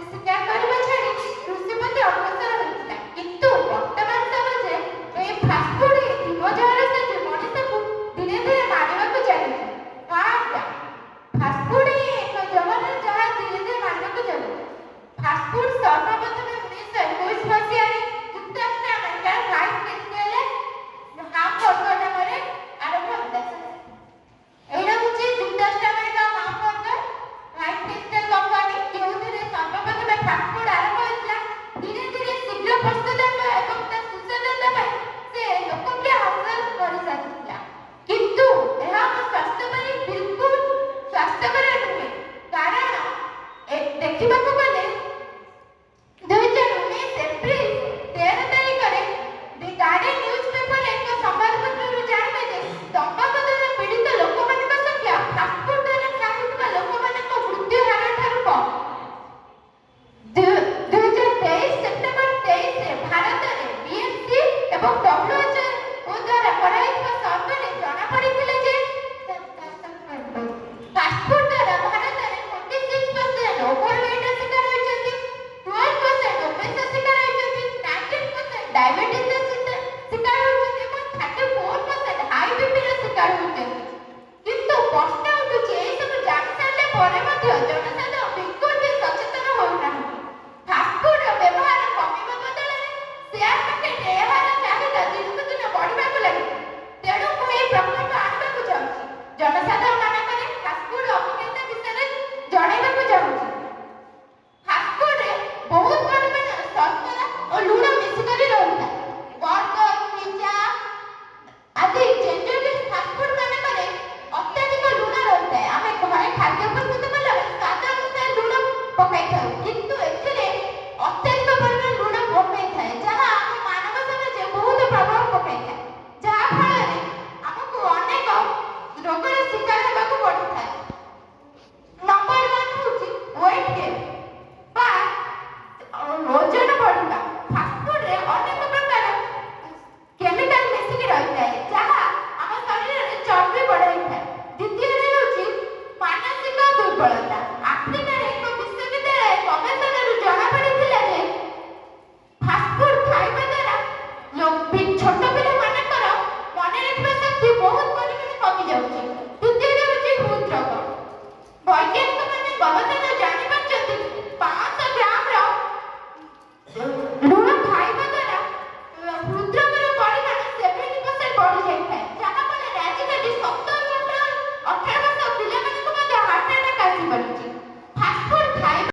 ଶିକାର କରିବା ଛାଡ଼ି କୃଷି ପ୍ରତି ଅଗ୍ରସର ହୋଇଥିଲା। କିନ୍ତୁ ବର୍ତ୍ତମାନ ସମାଜରେ ଏହି ଫାଷ୍ଟଫୁଡ ଦିନଯାକର ସେ ମଣିଷକୁ ଧୀରେ ଧୀରେ ମାରିବାକୁ ଚାଲିଛି। ହଁ ଆଜ୍ଞା, ଫାଷ୍ଟଫୁଡ ଜମାନାରେ ଯାହା ଧୀରେ ଧୀରେ ମାରିବାକୁ ଚାଲିଛି। ଫାଷ୍ଟଫୁଡ ସର୍ବପ୍ରଥମେ 1921 ମସିହାରେ ଯୁକ୍ତରାଷ୍ଟ୍ର ଆମେରିକାର ହ୍ୱାଇଟ୍ କ୍ରିଷ୍ଟାଲରେ ହାମବର୍ଗର ନାମରେ ଆରମ୍ଭ ହୋଇଥିଲା। ଏଇଟା ହେଉଛି ଯୁକ୍ତରାଷ୍ଟ୍ର ଆମେରିକା ହାମବର୍ଗର ହ୍ୱାଇଟ୍ କ୍ରିଷ୍ଟାଲ କମ୍ପାନୀ, ଯେଉଁଥିରେ ସର୍ବପ୍ରଥମେ ଫାଷ୍ଟଫୁଡ ଆରମ୍ଭ ହୋଇଥିଲା। ଧୀରେ ଧୀରେ ଶୀଘ୍ର ପ୍ରସ୍ତୁତ ହେବା ଏବଂ ତା ସୁସ୍ୱାଦୁତା ପାଇଁ ସେ ଲୋକପ୍ରିୟ ହାସଲ କରିସାରିଥିଲା। କିନ୍ତୁ ଏହା ଆମ ସ୍ୱାସ୍ଥ୍ୟ ପାଇଁ ବିଲକୁଲ ସ୍ୱାସ୍ଥ୍ୟକର ନୁହେଁ, କାରଣ ଦେଖିବାକୁ